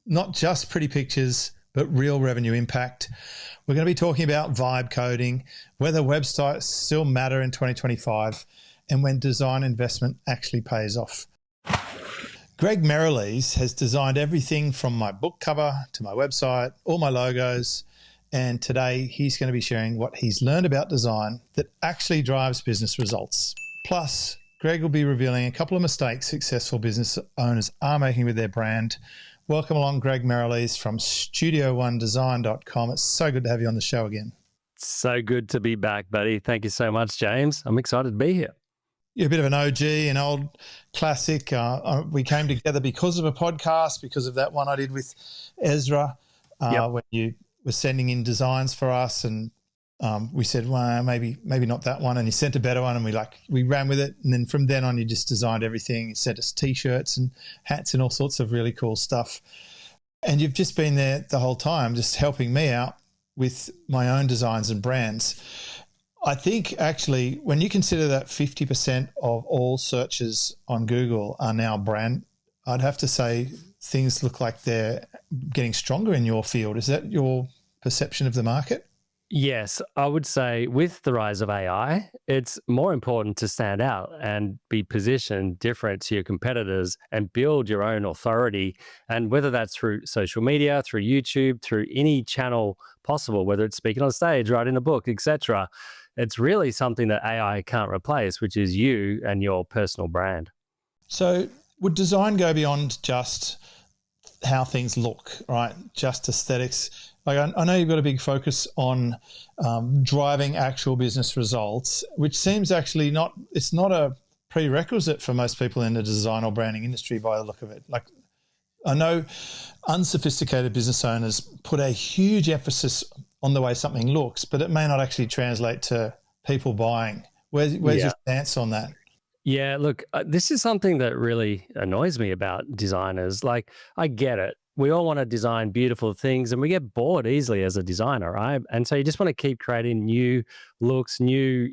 not just pretty pictures, but real revenue impact. We're going to be talking about vibe coding, whether websites still matter in 2025, and when design investment actually pays off. Greg Merrilees has designed everything from my book cover to my website, all my logos, and today he's going to be sharing what he's learned about design that actually drives business results. Plus, Greg will be revealing a couple of mistakes successful business owners are making with their brand. Welcome along, Greg Merrilees from StudioOneDesign.com. It's so good to have you on the show again. So good to be back, buddy. Thank you so much, James. I'm excited to be here. You're a bit of an OG, an old classic. We came together because of a podcast, because of that one I did with Ezra when you were sending in designs for us, and we said, well, maybe not that one, and you sent a better one, and we ran with it. And then from then on, you just designed everything. You sent us T-shirts and hats and all sorts of really cool stuff. And you've just been there the whole time, just helping me out with my own designs and brands. I think actually when you consider that 50% of all searches on Google are now brand, I'd have to say things look like they're getting stronger in your field. Is that your perception of the market? Yes, I would say with the rise of AI, it's more important to stand out and be positioned different to your competitors and build your own authority. And whether that's through social media, through YouTube, through any channel possible, whether it's speaking on stage, writing a book, etc., it's really something that AI can't replace, which is you and your personal brand. So would design go beyond just how things look, right? Just aesthetics? Like I know you've got a big focus on driving actual business results, which seems actually it's not a prerequisite for most people in the design or branding industry by the look of it. Like I know unsophisticated business owners put a huge emphasis on the way something looks, but it may not actually translate to people buying. Where's your stance on that? Yeah, look, this is something that really annoys me about designers. Like, I get it. We all want to design beautiful things and we get bored easily as a designer, right? And so you just want to keep creating new looks, new,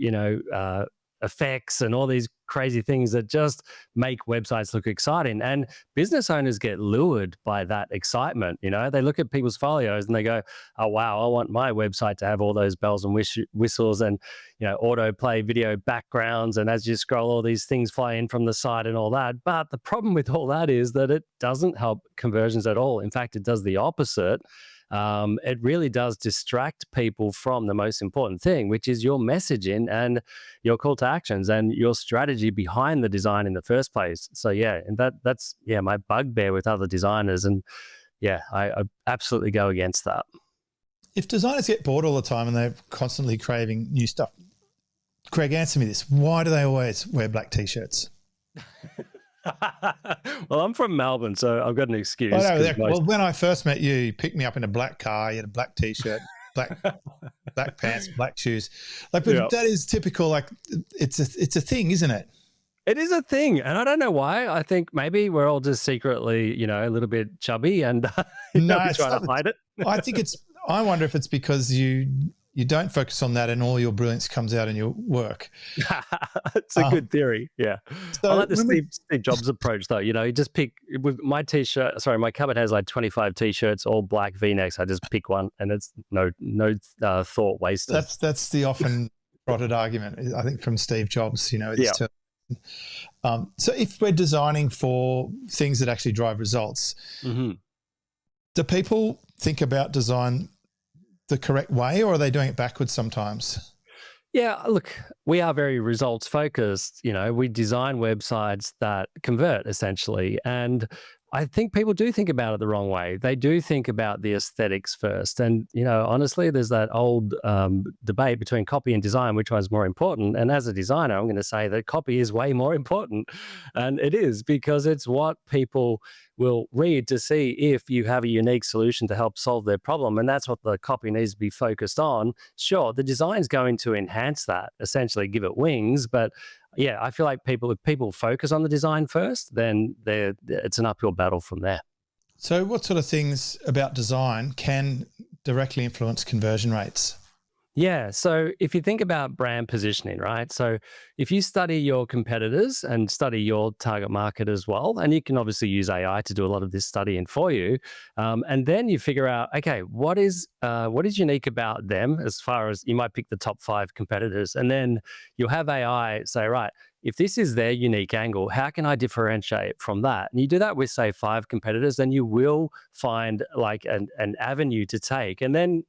effects and all these crazy things that just make websites look exciting. And business owners get lured by that excitement. They look at people's folios and they go, oh, wow, I want my website to have all those bells and whistles and, autoplay video backgrounds. And as you scroll, all these things fly in from the side and all that. But the problem with all that is that it doesn't help conversions at all. In fact, it does the opposite. It really does distract people from the most important thing, which is your messaging and your call to actions and your strategy behind the design in the first place. So and that's my bugbear with other designers, and I absolutely go against that. If designers get bored all the time and they're constantly craving new stuff, Greg, answer me this: why do they always wear black T-shirts? Well, I'm from Melbourne, so I've got an excuse. Well, when I first met you, you picked me up in a black car, you had a black T-shirt, black pants, black shoes. That is typical. Like it's a thing, isn't it? It is a thing, and I don't know why. I think maybe we're all just secretly, a little bit chubby and trying to hide it. I wonder if it's because you don't focus on that and all your brilliance comes out in your work. It's a good theory. Yeah. So I like the Steve Jobs approach though. You just pick with my T-shirt. Sorry, my cupboard has like 25 T-shirts, all black V-necks. I just pick one and it's no thought wasted. That's the often trotted argument, I think, from Steve Jobs, So if we're designing for things that actually drive results, do people think about design the correct way, or are they doing it backwards sometimes? Yeah, look, we are very results focused. We design websites that convert essentially. And I think people do think about it the wrong way. They do think about the aesthetics first. And, honestly, there's that old debate between copy and design, which one's more important. And as a designer, I'm going to say that copy is way more important. And it is, because it's what people will read to see if you have a unique solution to help solve their problem. And that's what the copy needs to be focused on. Sure, the design's going to enhance that, essentially give it wings. But I feel like if people focus on the design first, then it's an uphill battle from there. So what sort of things about design can directly influence conversion rates? Yeah. So if you think about brand positioning, right? So if you study your competitors and study your target market as well, and you can obviously use AI to do a lot of this studying for you, and then you figure out, okay, what is unique about them? As far as you might pick the top 5 competitors, and then you'll have AI say, right, if this is their unique angle, how can I differentiate from that? And you do that with, say, 5 competitors, then you will find like an avenue to take. And then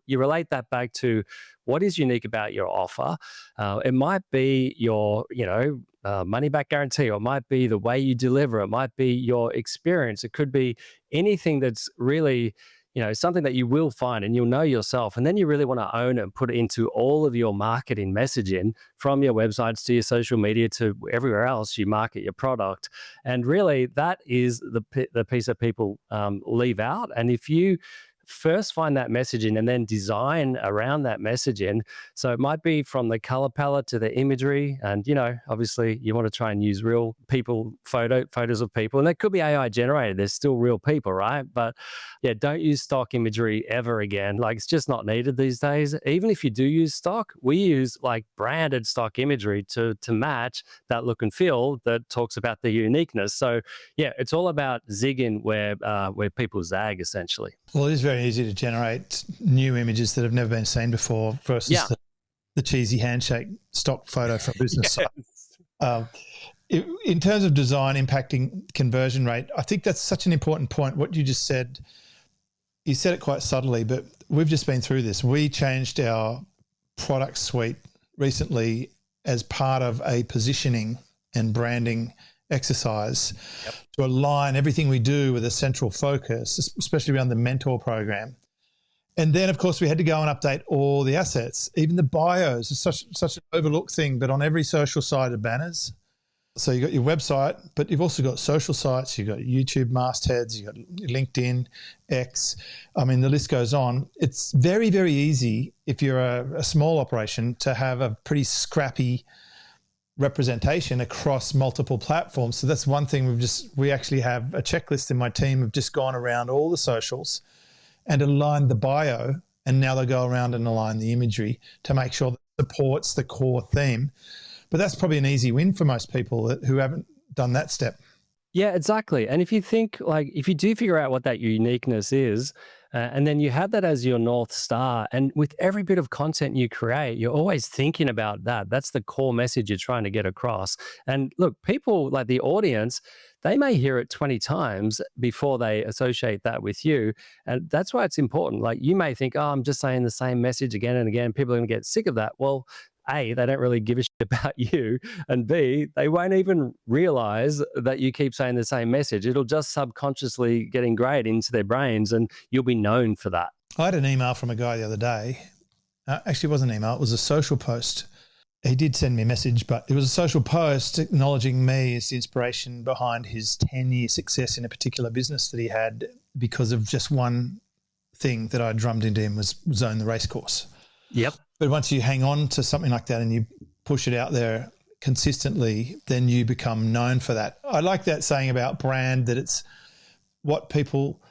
you relate that back to what is unique about your offer. It might be your, money back guarantee, or it might be the way you deliver. It might be your experience. It could be anything that's really, something that you will find and you'll know yourself. And then you really want to own it and put it into all of your marketing messaging, from your websites to your social media to everywhere else you market your product. And really, that is the piece that people leave out. And if you first find that messaging and then design around that messaging. So it might be from the color palette to the imagery. And, obviously you want to try and use real people, photos of people. And that could be AI generated. There's still real people, right? But yeah, don't use stock imagery ever again. Like, it's just not needed these days. Even if you do use stock, we use like branded stock imagery to match that look and feel that talks about the uniqueness. So yeah, it's all about zigging where people zag, essentially. Well, it is very easy to generate new images that have never been seen before versus the cheesy handshake stock photo from a business site. In terms of design impacting conversion rate, I think that's such an important point. What you just said, you said it quite subtly, but we've just been through this. We changed our product suite recently as part of a positioning and branding exercise to align everything we do with a central focus, especially around the mentor program. And then, of course, we had to go and update all the assets, even the bios. It's such an overlooked thing, but on every social site are banners. So you've got your website, but you've also got social sites. You've got YouTube mastheads. You've got LinkedIn, X. I mean, the list goes on. It's very, very easy if you're a small operation to have a pretty scrappy representation across multiple platforms. So that's one thing we actually have a checklist in my team of just gone around all the socials and aligned the bio, and now they go around and align the imagery to make sure that it supports the core theme. But that's probably an easy win for most people who haven't done that step. Yeah, exactly. And if you think, like, if you do figure out what that uniqueness is, and then you have that as your North Star, and with every bit of content you create, you're always thinking about that. That's the core message you're trying to get across. And look, people, like the audience, they may hear it 20 times before they associate that with you. And that's why it's important. Like, you may think, oh, I'm just saying the same message again and again. People are going to get sick of that. Well, A, they don't really give a shit about you. And B, they won't even realize that you keep saying the same message. It'll just subconsciously get ingrained into their brains, and you'll be known for that. I had an email from a guy the other day. Actually, it wasn't an email. It was a social post. He did send me a message, but it was a social post acknowledging me as the inspiration behind his 10-year success in a particular business that he had because of just one thing that I drummed into him was own the race course. Yep. But once you hang on to something like that and you push it out there consistently, then you become known for that. I like that saying about brand, that it's what people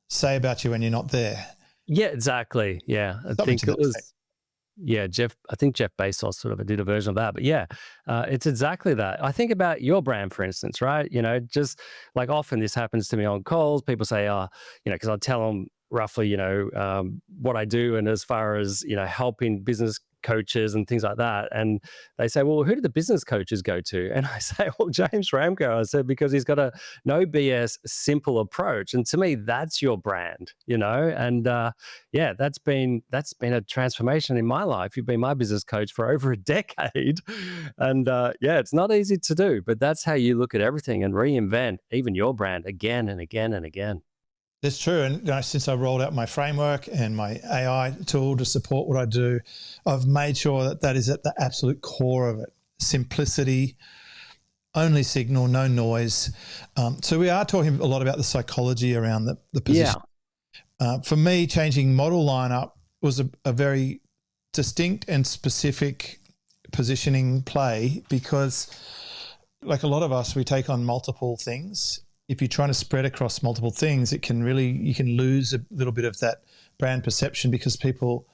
say about you when you're not there. Yeah, exactly. Yeah. I think it was, I think Jeff Bezos sort of did a version of that. But yeah, it's exactly that. I think about your brand, for instance, right? Just like often this happens to me on calls. People say, because I tell them roughly, what I do, and as far as, helping business coaches and things like that. And they say, well, who do the business coaches go to? And I say, well, James Schramko. I said, because he's got a no BS simple approach. And to me, that's your brand, and that's been a transformation in my life. You've been my business coach for over a decade. And it's not easy to do, but that's how you look at everything and reinvent even your brand again and again and again. That's true. And since I rolled out my framework and my AI tool to support what I do, I've made sure that is at the absolute core of it. Simplicity, only signal, no noise. So we are talking a lot about the psychology around the position. Yeah. For me, changing model lineup was a very distinct and specific positioning play, because like a lot of us, we take on multiple things. If you're trying to spread across multiple things, you can lose a little bit of that brand perception, because people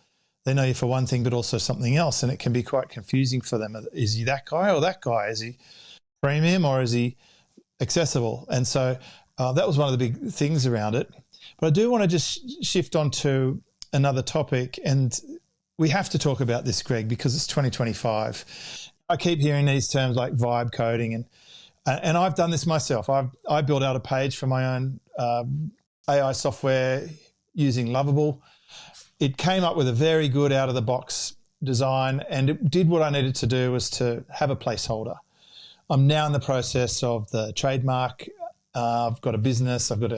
they know you for one thing, but also something else. And it can be quite confusing for them. Is he that guy or that guy? Is he premium or is he accessible? And so that was one of the big things around it. But I do want to just shift on to another topic. And we have to talk about this, Greg, because it's 2025. I keep hearing these terms like vibe coding, and I've done this myself. I built out a page for my own AI software using Lovable. It came up with a very good out-of-the-box design, and it did what I needed to do, was to have a placeholder. I'm now in the process of the trademark. I've got a business. I've got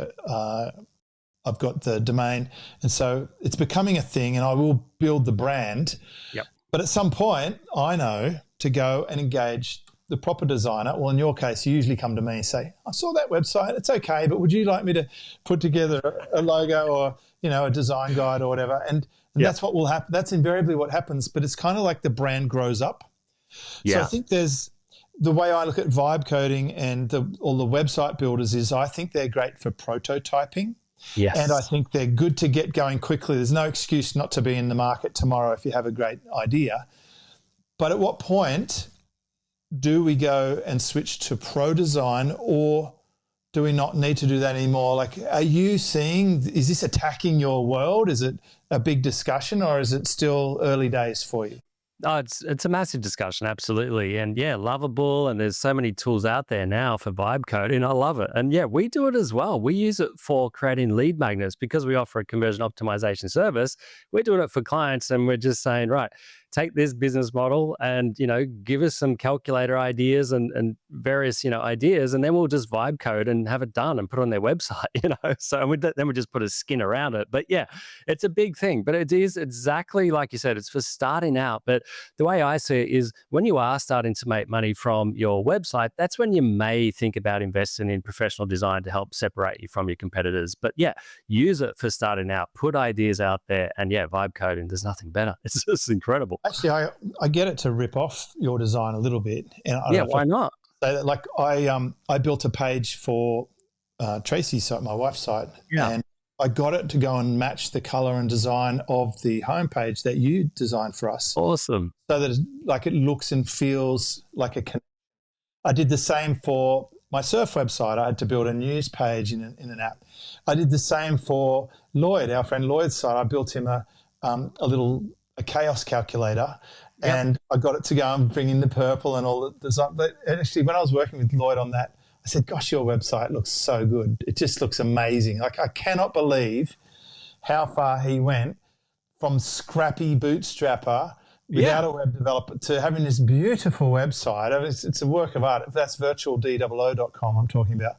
the domain, and so it's becoming a thing. And I will build the brand. Yep. But at some point, I know to go and engage the proper designer. Well, in your case, you usually come to me and say, "I saw that website. It's okay, but would you like me to put together a logo or a design guide or whatever?" And that's what will happen. That's invariably what happens. But it's kind of like the brand grows up. Yeah. So I think there's the way I look at vibe coding and all the website builders is I think they're great for prototyping. Yes. And I think they're good to get going quickly. There's no excuse not to be in the market tomorrow if you have a great idea. But at what point do we go and switch to pro design, or do we not need to do that anymore? Like, are you seeing, is this attacking your world? Is it a big discussion, or is it still early days for you? Oh, it's a massive discussion, absolutely. And yeah, Lovable, and there's so many tools out there now for vibe coding. I love it. And yeah, we do it as well. We use it for creating lead magnets because we offer a conversion optimization service. We're doing it for clients, and we're just saying, right, take this business model and, give us some calculator ideas and various, ideas, and then we'll just vibe code and have it done and put it on their website, So then we just put a skin around it. But yeah, it's a big thing, but it is exactly like you said, it's for starting out. But the way I see it is when you are starting to make money from your website, that's when you may think about investing in professional design to help separate you from your competitors. But yeah, use it for starting out, put ideas out there, and yeah, vibe coding, there's nothing better. It's just incredible. Actually, I get it to rip off your design a little bit. And why not? Say that, like I built a page for Tracy's site, my wife's site, and I got it to go and match the color and design of the homepage that you designed for us. Awesome. So that it looks and feels like a connection. I did the same for my surf website. I had to build a news page in an app. I did the same for Lloyd, our friend Lloyd's site. I built him a chaos calculator, and I got it to go and bring in the purple and all the design. But actually, when I was working with Lloyd on that, I said, "Gosh, your website looks so good. It just looks amazing." Like, I cannot believe how far he went from scrappy bootstrapper without a web developer to having this beautiful website. I mean, it's a work of art. That's virtualdoo.com I'm talking about.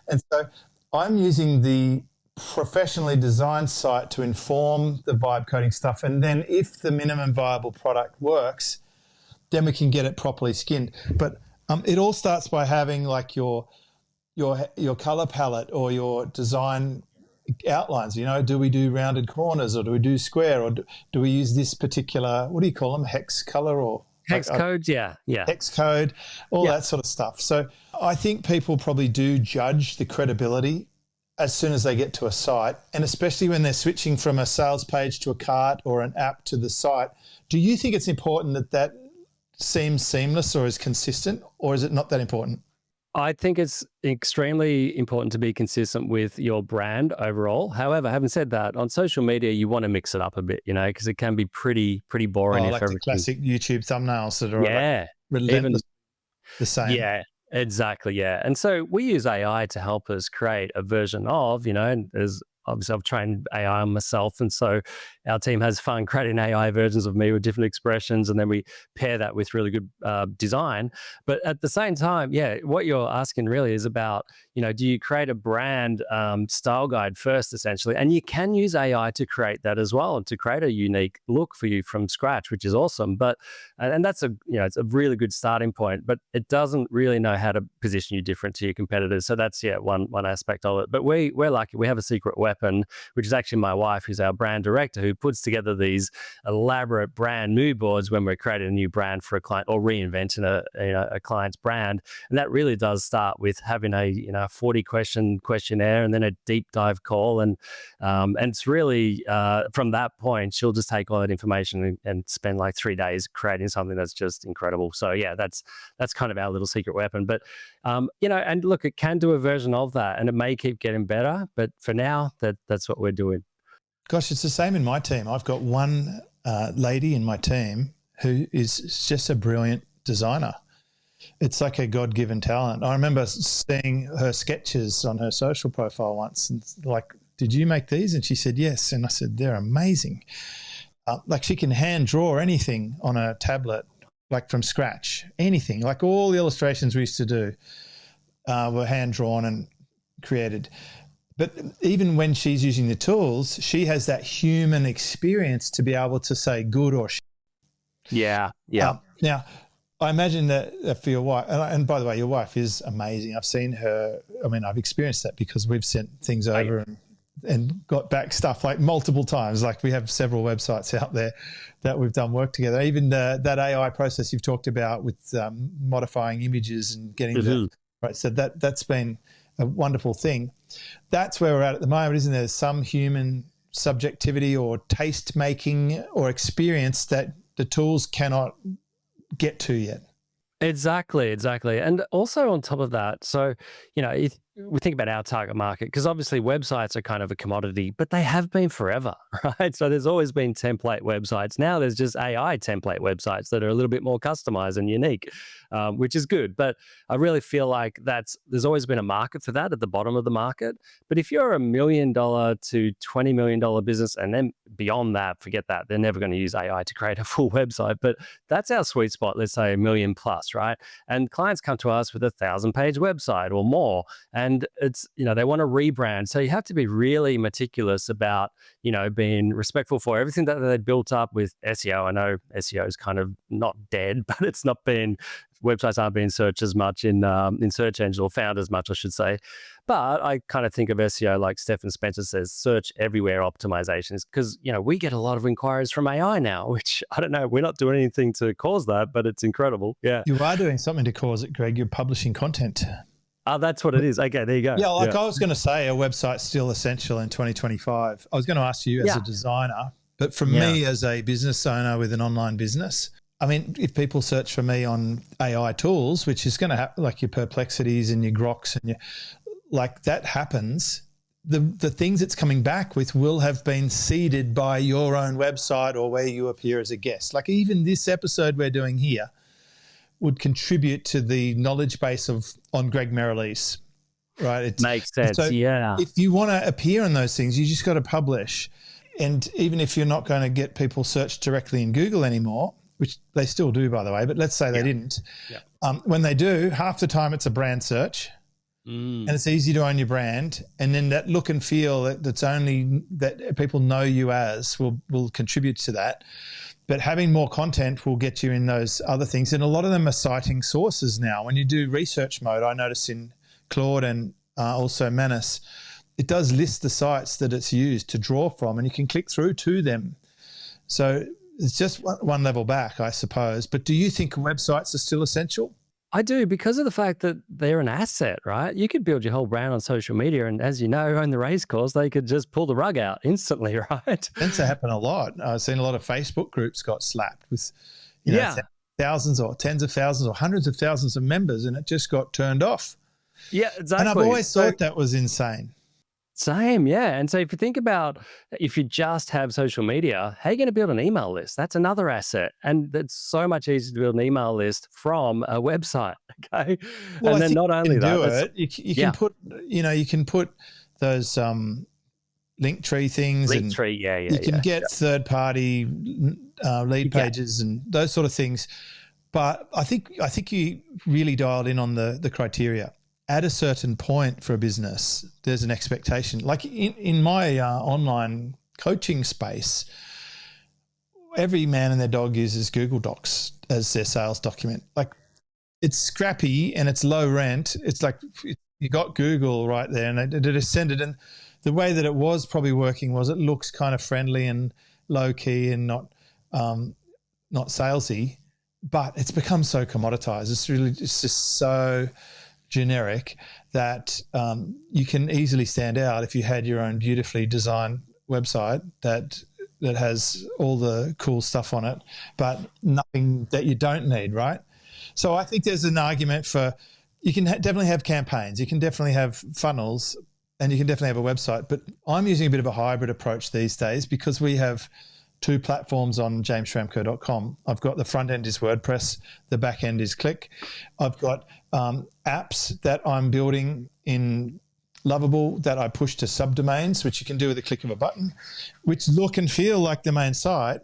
And so I'm using the professionally designed site to inform the vibe coding stuff. And then if the minimum viable product works, then we can get it properly skinned. But it all starts by having like your color palette or your design outlines. Do we do rounded corners, or do we do square, or do we use this particular, what do you call them, hex color or hex codes? Yeah. Hex code, all that sort of stuff. So I think people probably do judge the credibility as soon as they get to a site, and especially when they're switching from a sales page to a cart or an app to the site. Do you think it's important that seems seamless or is consistent, or is it not that important? I think it's extremely important to be consistent with your brand overall. However, having said that, on social media, you want to mix it up a bit, because it can be pretty boring. Like the classic YouTube thumbnails that are even the same. Yeah, exactly. Yeah. And so we use AI to help us create a version of, and as obviously I've trained AI on myself. And so our team has fun creating AI versions of me with different expressions. And then we pair that with really good design. But at the same time, what you're asking really is about, do you create a brand style guide first, essentially? And you can use AI to create that as well, and to create a unique look for you from scratch, which is awesome. But, and that's it's a really good starting point, but it doesn't really know how to position you different to your competitors. So that's, one aspect of it. But we're lucky. We have a secret weapon weapon, which is actually my wife, who's our brand director, who puts together these elaborate brand mood boards when we're creating a new brand for a client or reinventing a client's brand. And that really does start with having a 40 question questionnaire and then a deep dive call. And it's really from that point, she'll just take all that information and spend like 3 days creating something that's just incredible. So yeah, that's kind of our little secret weapon. But and look, it can do a version of that, and it may keep getting better. But for now, that's what we're doing. Gosh, it's the same in my team. I've got one lady in my team who is just a brilliant designer. It's like a God-given talent. I remember seeing her sketches on her social profile once, and like, did you make these? And she said, yes. And I said, they're amazing. Like, she can hand draw anything on a tablet, like from scratch, anything. Like all the illustrations we used to do were hand drawn and created. But even when she's using the tools, she has that human experience to be able to say good or shit. Yeah. Now, I imagine that for your wife, and by the way, your wife is amazing. I've seen her. I mean, I've experienced that because we've sent things over and got back stuff like multiple times. Like, we have several websites out there that we've done work together. Even that AI process you've talked about with modifying images and getting right. So that's been a wonderful thing. That's where we're at the moment, isn't there? Some human subjectivity or taste making or experience that the tools cannot get to yet. Exactly. And also on top of that, so, if we think about our target market, because obviously websites are kind of a commodity, but they have been forever, right? So there's always been template websites. Now there's just AI template websites that are a little bit more customized and unique, which is good. But I really feel like there's always been a market for that at the bottom of the market. But if you're $1 million to $20 million business, and then beyond that, forget that. They're never going to use AI to create a full website. But that's our sweet spot, let's say $1 million plus, right? And clients come to us with 1,000-page website or more. And it's, they want to rebrand. So you have to be really meticulous about, being respectful for everything that they built up with SEO. I know SEO is kind of not dead, but it's not been, websites aren't being searched as much in search engines, or found as much, I should say. But I kind of think of SEO like Stephen Spencer says, search everywhere optimizations, because, we get a lot of inquiries from AI now, which I don't know, we're not doing anything to cause that, but it's incredible. Yeah. You are doing something to cause it, Greg. You're publishing content. Oh, that's what it is. Okay, there you go. Yeah, I was going to say, a website's still essential in 2025. I was going to ask you as a designer, but for me as a business owner with an online business, I mean, if people search for me on AI tools, which is going to happen, like your Perplexities and your Groks and like that happens, the things it's coming back with will have been seeded by your own website or where you appear as a guest. Like, even this episode we're doing here would contribute to the knowledge base on Greg Merrilees, right? It makes sense. So if you want to appear in those things, you just got to publish. And even if you're not going to get people searched directly in Google anymore, which they still do, by the way, but let's say they didn't. Yeah. When they do, half the time it's a brand search, and it's easy to own your brand. And then that look and feel that people know you as will contribute to that. But having more content will get you in those other things. And a lot of them are citing sources now. When you do research mode, I notice in Claude and also Manus, it does list the sites that it's used to draw from, and you can click through to them. So it's just one level back, I suppose. But do you think websites are still essential? I do, because of the fact that they're an asset, right? You could build your whole brand on social media, and as you know, on the race course, they could just pull the rug out instantly, right? Tends to happen a lot. I've seen a lot of Facebook groups got slapped with, thousands or tens of thousands or hundreds of thousands of members, and it just got turned off. Yeah, exactly. And I've always thought that was insane. Same, yeah. And so if you think about, if you just have social media, how are you going to build an email list? That's another asset. And it's so much easier to build an email list from a website, okay? Well, and then not only that, you can put those link tree things. Link tree, you can get third-party lead pages and those sort of things. But I think you really dialed in on the criteria. At a certain point for a business, there's an expectation. Like in my online coaching space, every man and their dog uses Google Docs as their sales document. Like, it's scrappy and it's low rent. It's like you got Google right there, and they just send it. And the way that it was probably working was it looks kind of friendly and low key and not salesy, but it's become so commoditized. It's just so generic that you can easily stand out if you had your own beautifully designed website that has all the cool stuff on it, but nothing that you don't need, right? So I think there's an argument for, you can definitely have campaigns, you can definitely have funnels, and you can definitely have a website. But I'm using a bit of a hybrid approach these days because we have 2 platforms on jamesschramko.com. I've got the front end is WordPress, the back end is Click. I've got apps that I'm building in Lovable that I push to subdomains, which you can do with a click of a button, which look and feel like the main site.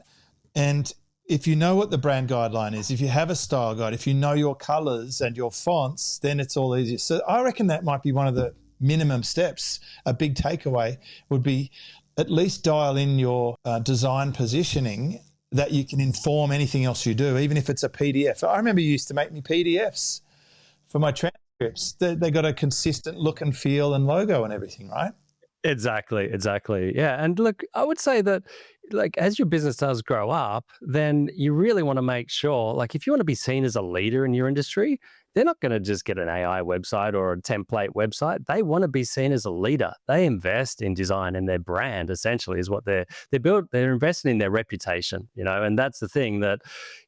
And if you know what the brand guideline is, if you have a style guide, if you know your colors and your fonts, then it's all easier. So I reckon that might be one of the minimum steps. A big takeaway would be at least dial in your design positioning that you can inform anything else you do, even if it's a PDF. I remember you used to make me PDFs for my transcripts. They got a consistent look and feel and logo and everything, right? Exactly. Yeah. And look, I would say that like as your business does grow up, then you really want to make sure, like if you want to be seen as a leader in your industry, they're not going to just get an AI website or a template website. They want to be seen as a leader. They invest in design, and their brand essentially is what they're investing in their reputation, and that's the thing, that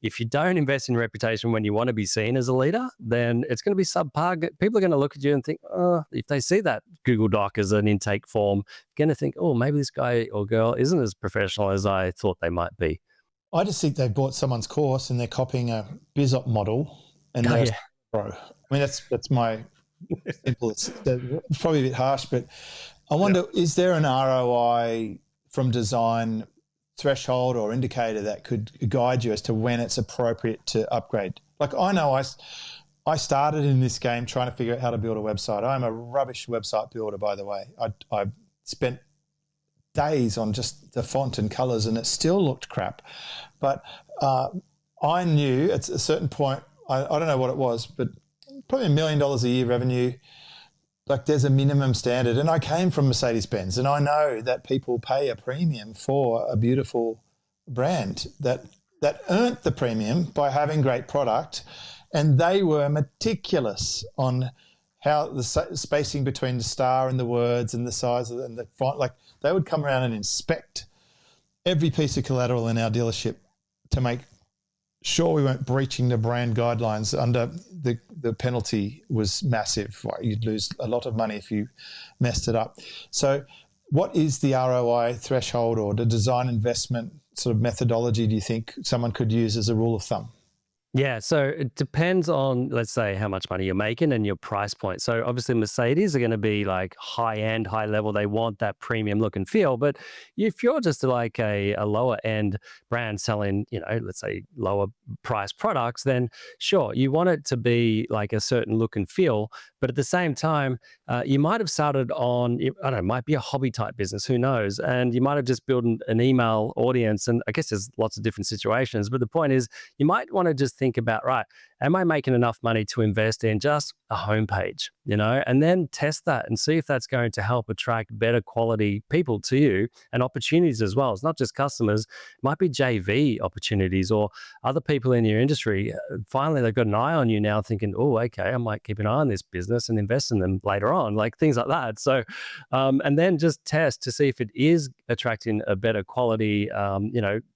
if you don't invest in reputation when you want to be seen as a leader, then it's going to be subpar. People are going to look at you and think, oh, if they see that Google Doc as an intake form, going to think, oh, maybe this guy or girl isn't as professional as I thought they might be. I just think they bought someone's course and they're copying a BizOp model, and pro. I mean, that's my simple. It's probably a bit harsh, but I wonder, is there an ROI from design threshold or indicator that could guide you as to when it's appropriate to upgrade? Like I know I started in this game trying to figure out how to build a website. I'm a rubbish website builder, by the way. I spent days on just the font and colors and it still looked crap. But I knew at a certain point, I don't know what it was, but probably $1 million a year revenue. Like there's a minimum standard. And I came from Mercedes-Benz, and I know that people pay a premium for a beautiful brand that earned the premium by having great product. And they were meticulous on how the spacing between the star and the words and the size of and the font. Like they would come around and inspect every piece of collateral in our dealership to make sure we weren't breaching the brand guidelines. Under the penalty was massive. Right? You'd lose a lot of money if you messed it up. So what is the ROI threshold or the design investment sort of methodology do you think someone could use as a rule of thumb? Yeah, so it depends on, let's say, how much money you're making and your price point. So obviously Mercedes are going to be like high end, high level. They want that premium look and feel. But if you're just like a lower end brand selling, let's say lower price products, then sure, you want it to be like a certain look and feel. But at the same time, you might have started on, I don't know, it might be a hobby type business, who knows? And you might have just built an email audience. And I guess there's lots of different situations. But the point is, you might want to just think about, right, am I making enough money to invest in just a homepage, and then test that and see if that's going to help attract better quality people to you and opportunities as well. It's not just customers, it might be JV opportunities or other people in your industry. Finally, they've got an eye on you now thinking, oh, okay, I might keep an eye on this business and invest in them later on, like things like that. So, and then just test to see if it is attracting a better quality,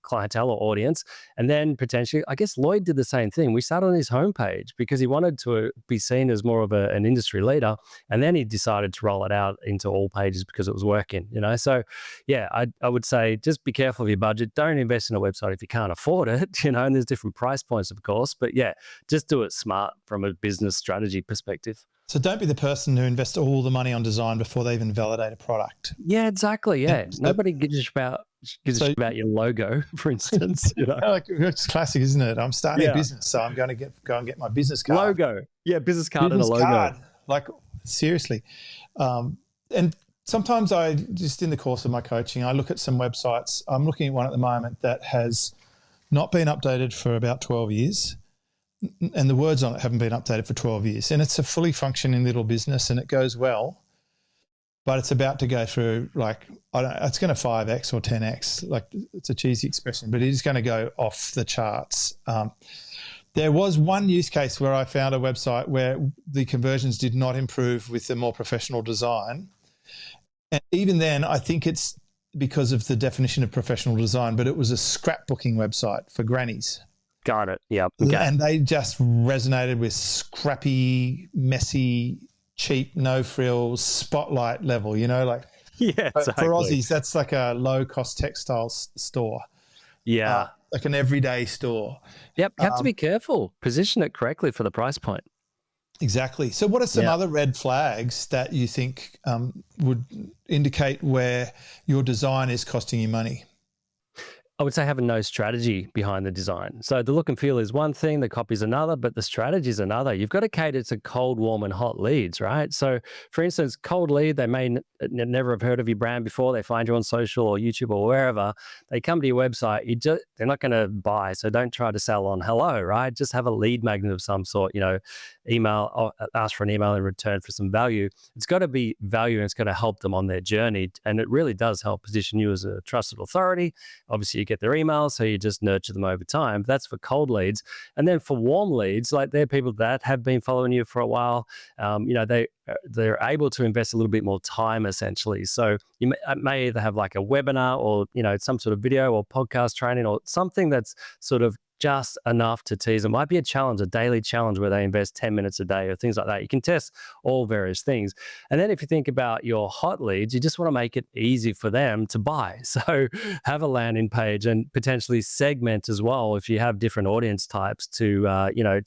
clientele or audience. And then potentially, I guess Lloyd did the same thing. We started on his homepage because he wanted to be seen as more of an industry leader. And then he decided to roll it out into all pages because it was working, So yeah, I would say just be careful of your budget. Don't invest in a website if you can't afford it, and there's different price points, of course. But yeah, just do it smart from a business strategy perspective. So don't be the person who invests all the money on design before they even validate a product. Yeah, exactly. Yeah. Nobody gives a shit about your logo, for instance. Like, it's classic, isn't it? I'm starting a business, so I'm going to go and get my business card. Logo. Yeah, business card and a logo. Card. Like, seriously. And sometimes I, just in the course of my coaching, I look at some websites. I'm looking at one at the moment that has not been updated for about 12 years. And the words on it haven't been updated for 12 years. And it's a fully functioning little business and it goes well. but it's about to go through it's going to 5x or 10x. Like, it's a cheesy expression, but it is going to go off the charts. There was one use case where I found a website where the conversions did not improve with the more professional design. And even then, I think it's because of the definition of professional design, but it was a scrapbooking website for grannies. Got it. Yeah. Okay. And they just resonated with scrappy, messy, cheap, no frills, spotlight level, like Yeah, exactly. For Aussies, that's like a low cost textile store. Yeah. Like an everyday store. Yep. You have to be careful. Position it correctly for the price point. Exactly. So what are some other red flags that you think would indicate where your design is costing you money? I would say having no strategy behind the design. So the look and feel is one thing, the copy is another, but the strategy is another. You've got to cater to cold, warm, and hot leads, right? So, for instance, cold lead, they may never have heard of your brand before. They find you on social or YouTube or wherever. They come to your website. They're not going to buy. So don't try to sell on hello, right? Just have a lead magnet of some sort. Email, or ask for an email in return for some value. It's got to be value, and it's got to help them on their journey. And it really does help position you as a trusted authority. Obviously, you get their emails, so you just nurture them over time. That's for cold leads. And then for warm leads, like they're people that have been following you for a while. They're able to invest a little bit more time, essentially. So you may either have like a webinar or some sort of video or podcast training or something that's sort of just enough to tease. It might be a challenge, a daily challenge where they invest 10 minutes a day or things like that. You can test all various things. And then if you think about your hot leads, you just want to make it easy for them to buy. So have a landing page and potentially segment as well if you have different audience types to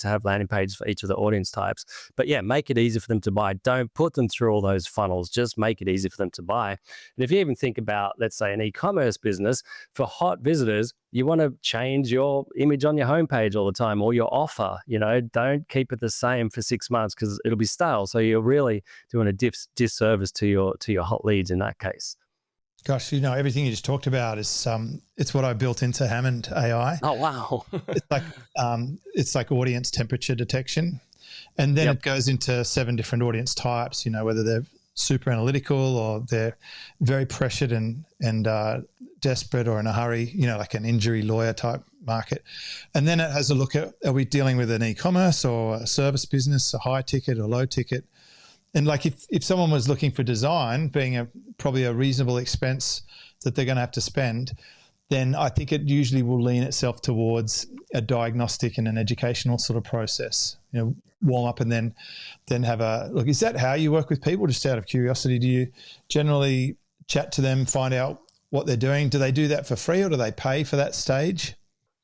have landing pages for each of the audience types. But yeah, make it easy for them to buy. Don't put them through all those funnels. Just make it easy for them to buy. And if you even think about, let's say, an e-commerce business, for hot visitors, you want to change your image on your homepage all the time or your offer. Don't keep it the same for 6 months because it'll be stale. So you're really doing a disservice to your hot leads in that case. Gosh, everything you just talked about is it's what I built into Hammond AI. Oh wow! It's like audience temperature detection, and then it goes into 7 different audience types. Whether they're super analytical or they're very pressured and desperate or in a hurry, like an injury lawyer type market. And then it has a look at, are we dealing with an e-commerce or a service business, a high ticket or low ticket? And like if someone was looking for design being probably a reasonable expense that they're going to have to spend, then I think it usually will lean itself towards a diagnostic and an educational sort of process, warm up and then have a look. Is that how you work with people? Just out of curiosity, do you generally chat to them, find out what they're doing? Do they do that for free or do they pay for that stage?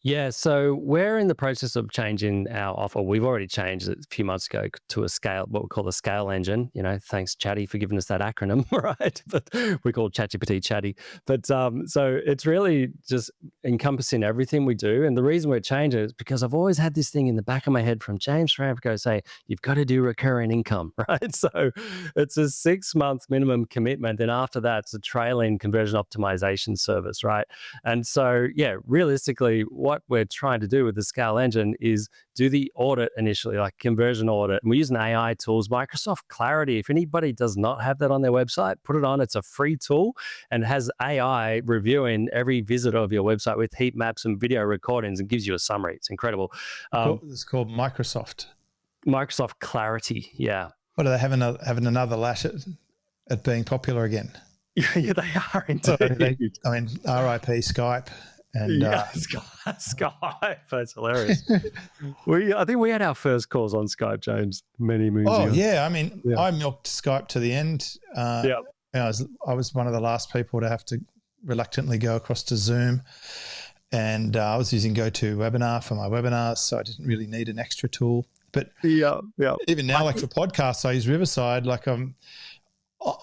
Yeah, so we're in the process of changing our offer. We've already changed it a few months ago to a scale, what we call the scale engine. Thanks Chatty for giving us that acronym, right? But we call ChatGPT Chatty. But so it's really just encompassing everything we do. And the reason we're changing it is because I've always had this thing in the back of my head from James Schramko say, you've got to do recurring income, right? So it's a 6-month minimum commitment. And after that, it's a trailing conversion optimization service, right? And so, yeah, realistically, what we're trying to do with the scale engine is do the audit initially, like conversion audit. And we're using AI tools, Microsoft Clarity. If anybody does not have that on their website, put it on. It's a free tool and has AI reviewing every visitor of your website with heat maps and video recordings and gives you a summary. It's incredible. It's called Microsoft Clarity. Yeah. What are they having another lash at being popular again? Yeah, they are indeed. RIP Skype. And Skype, that's hilarious. I think we had our first calls on Skype, James, many moons ago. Oh yeah, I milked Skype to the end. I was one of the last people to have to reluctantly go across to Zoom, and I was using GoToWebinar for my webinars, so I didn't really need an extra tool. But even now, like for podcasts, I use Riverside.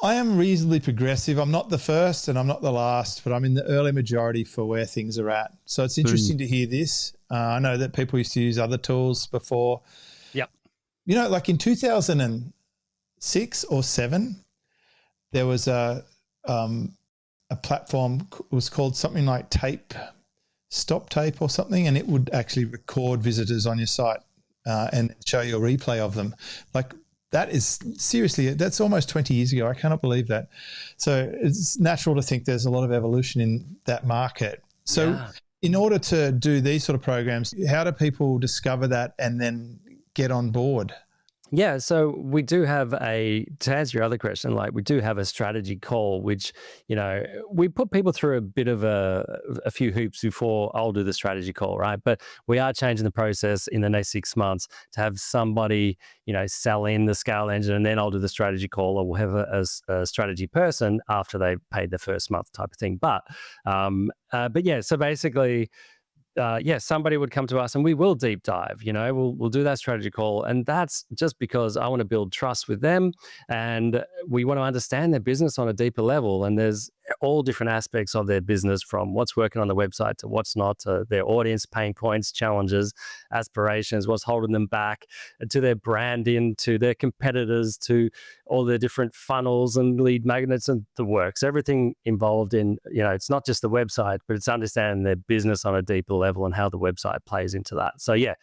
I am reasonably progressive. I'm not the first and I'm not the last, but I'm in the early majority for where things are at. So it's interesting to hear this. I know that people used to use other tools before. Yep. Like in 2006 or 7, there was a platform, it was called something like Stop Tape or something, and it would actually record visitors on your site and show you a replay of them. Like that is seriously, that's almost 20 years ago. I cannot believe that. So it's natural to think there's a lot of evolution in that market. So in order to do these sort of programs, how do people discover that and then get on board? Yeah, so we do have to answer your other question, like we do have a strategy call, which, we put people through a bit of a few hoops before I'll do the strategy call, right? But we are changing the process in the next 6 months to have somebody, sell in the scale engine, and then I'll do the strategy call, or we'll have a strategy person after they paid the first month type of thing. But yeah, so basically, somebody would come to us and we will deep dive, we'll do that strategy call. And that's just because I want to build trust with them and we want to understand their business on a deeper level. And there's all different aspects of their business, from what's working on the website to what's not, to their audience pain points, challenges, aspirations, what's holding them back, to their branding, to their competitors, to all the different funnels and lead magnets and the works, everything involved in, it's not just the website, but it's understanding their business on a deeper level and how the website plays into that. So yeah,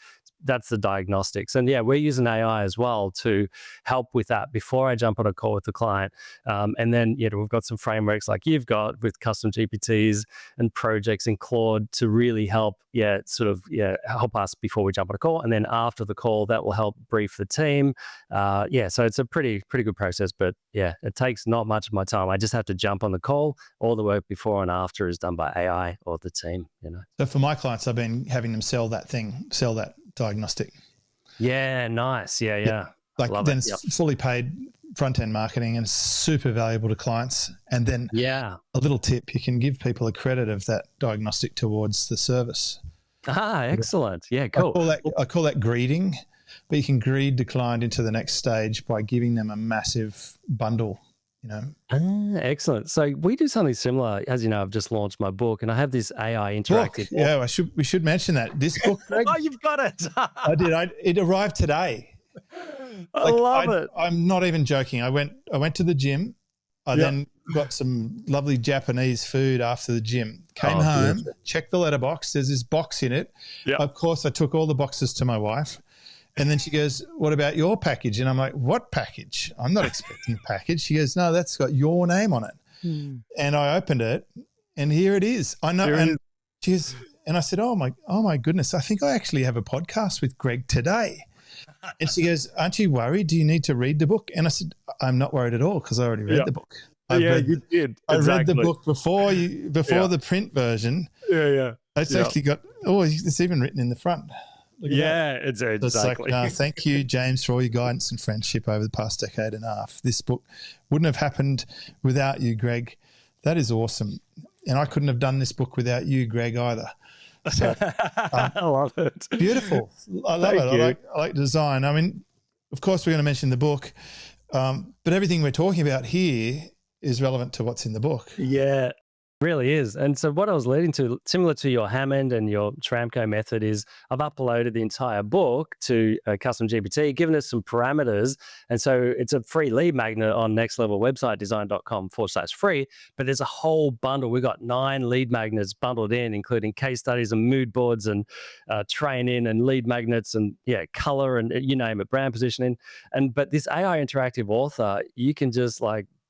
that's the diagnostics. And yeah, we're using AI as well to help with that before I jump on a call with the client. And then, we've got some frameworks like you've got with custom GPTs and projects in Claude to really help, help us before we jump on a call. And then after the call, that will help brief the team. So it's a pretty good process, but yeah, it takes not much of my time. I just have to jump on the call. All the work before and after is done by AI or the team, So for my clients, I've been having them sell that diagnostic. Yeah, nice. Yeah. Like love then it. It's fully paid front-end marketing and super valuable to clients. And then a little tip, you can give people a credit of that diagnostic towards the service. Excellent. Yeah, cool. I call that greeding, but you can greed the client into the next stage by giving them a massive bundle. Excellent. So we do something similar. As you know, I've just launched my book and I have this AI interactive book. Yeah, we should mention that. This book, Greg, oh, you've got it. I did. It arrived today. I love it. I'm not even joking. I went to the gym. I then got some lovely Japanese food after the gym. Came home, checked the letterbox. There's this box in it. Yep. Of course, I took all the boxes to my wife. And then she goes, "What about your package?" And I'm like, "What package? I'm not expecting a package." She goes, "No, that's got your name on it." And I opened it, and here it is. I know. And I said, "Oh my goodness! I think I actually have a podcast with Greg today." And she goes, "Aren't you worried? Do you need to read the book?" And I said, "I'm not worried at all because I already read the book." You did. I read the book before the print version. Yeah. It's actually got. Oh, it's even written in the front. It's exactly. Like, thank you, James, for all your guidance and friendship over the past decade and a half. This book wouldn't have happened without you, Greg. That is awesome. And I couldn't have done this book without you, Greg, either. So, I love it. Beautiful. I love it. I like design. I mean, of course, we're going to mention the book, but everything we're talking about here is relevant to what's in the book. Yeah. Really is. And so what I was leading to, similar to your Hammond and your Schramko method, is I've uploaded the entire book to Custom GPT, given us some parameters. And so it's a free lead magnet on nextlevelwebsitedesign.com/free, but there's a whole bundle. We've got 9 lead magnets bundled in, including case studies and mood boards and training and lead magnets and color and you name it, brand positioning. But this AI interactive author, you can just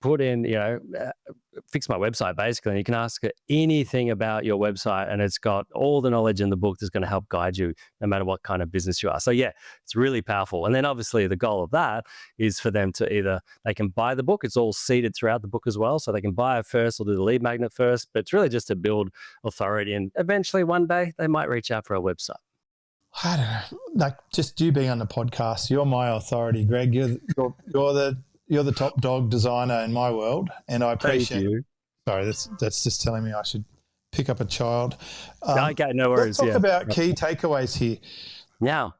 put in, fix my website basically, and you can ask it anything about your website and it's got all the knowledge in the book that's going to help guide you no matter what kind of business you are. So it's really powerful. And then obviously the goal of that is for them to they can buy the book. It's all seeded throughout the book as well. So they can buy it first or do the lead magnet first, but it's really just to build authority. And eventually one day they might reach out for a website. I don't know, just you being on the podcast, you're my authority, Greg. You're the top dog designer in my world, and I appreciate you. Sorry, that's just telling me I should pick up a child. Okay, no worries. Let's talk about key takeaways here. Now,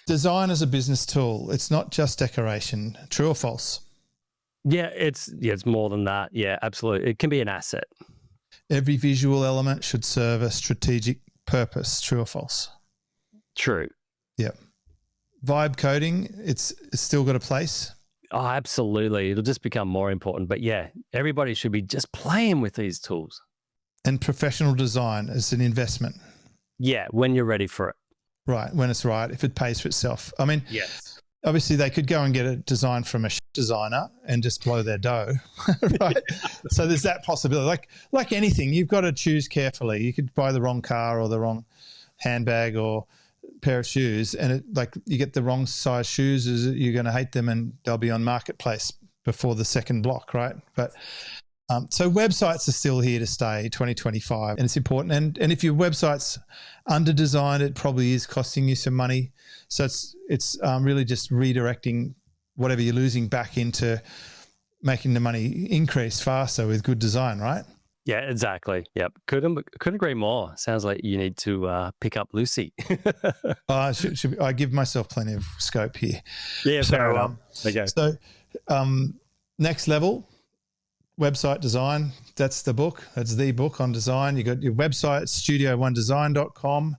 design as a business tool. It's not just decoration. True or false? Yeah, it's more than that. Yeah, absolutely. It can be an asset. Every visual element should serve a strategic purpose. True or false? True. Yeah. Vibe coding, it's still got a place. Oh, absolutely. It'll just become more important. But everybody should be just playing with these tools. And professional design is an investment. Yeah, when you're ready for it. Right, when it's right, if it pays for itself. I mean, yes. obviously they could go and get a design from a designer and just blow their dough, right? So there's that possibility. Like anything, you've got to choose carefully. You could buy the wrong car or the wrong handbag or pair of shoes, and you get the wrong size shoes, you're going to hate them, and they'll be on Marketplace before the second block, right? But so websites are still here to stay, 2025, and it's important. And if your website's under-designed, it probably is costing you some money. So it's really just redirecting whatever you're losing back into making the money increase faster with good design, right? Yeah, exactly. Yep. Couldn't agree more. Sounds like you need to pick up Lucy. I give myself plenty of scope here. Yeah, fair enough. Okay. So next level, website design. That's the book. That's the book on design. You got your website, studio1design.com.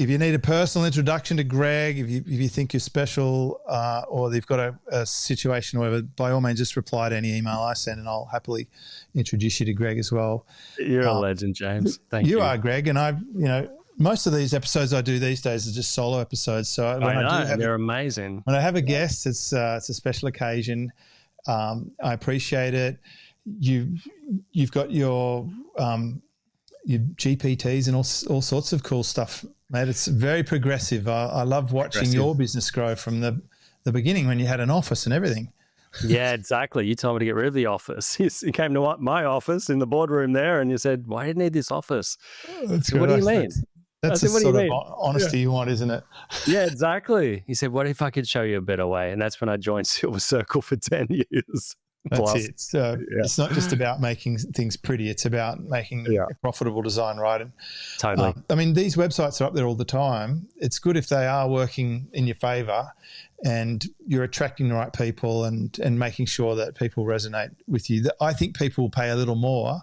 If you need a personal introduction to Greg, if you think you're special, or they've got a situation, or whatever, by all means, just reply to any email I send, and I'll happily introduce you to Greg as well. You're a legend, James. Thank you. You are, Greg, and most of these episodes I do these days are just solo episodes. So they're amazing. When I have a guest, it's a special occasion. I appreciate it. You've got your GPTs and all sorts of cool stuff, mate. It's very progressive. I love watching your business grow from the beginning when you had an office and everything. Yeah, exactly. You told me to get rid of the office. You came to my office in the boardroom there, and you said, "Why do you need this office?" What do you mean? That's the sort of honesty you want, isn't it? Yeah, exactly. He said, "What if I could show you a better way?" And that's when I joined Silver Circle for 10 years. That's it. So it's not just about making things pretty. It's about making a profitable design, right? And, totally. I mean, these websites are up there all the time. It's good if they are working in your favor and you're attracting the right people and making sure that people resonate with you. I think people will pay a little more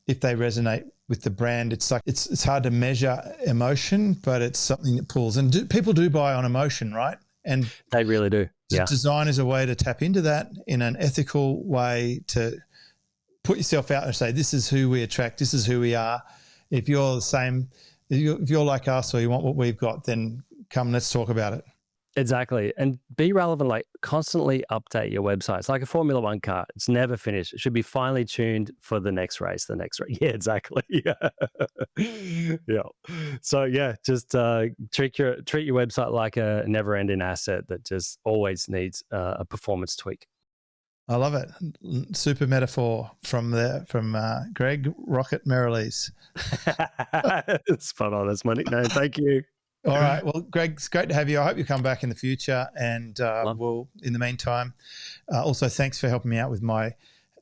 if they resonate with the brand. It's like it's hard to measure emotion, but it's something that pulls. And people do buy on emotion, right? And they really do. Yeah. Design is a way to tap into that in an ethical way, to put yourself out and say, this is who we attract, this is who we are. If you're the same, if you're like us or you want what we've got, then come, let's talk about it. Exactly. And be relevant, like constantly update your website. It's like a Formula One car. It's never finished. It should be finely tuned for the next race, Yeah, exactly. Yeah. Yeah. So yeah, just treat your website like a never ending asset that just always needs a performance tweak. I love it. Super metaphor from Greg Rocket Merrilees. Spot on. That's my nickname. Thank you. All right. Well, Greg, it's great to have you. I hope you come back in the future. And we'll, in the meantime, also thanks for helping me out with my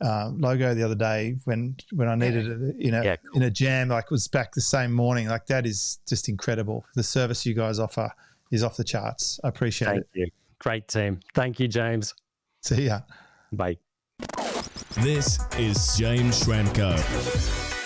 logo the other day when I needed it in a jam. Like, it was back the same morning. Like, that is just incredible. The service you guys offer is off the charts. I appreciate it. Thank you. Great team. Thank you, James. See ya. Bye. This is James Schramko.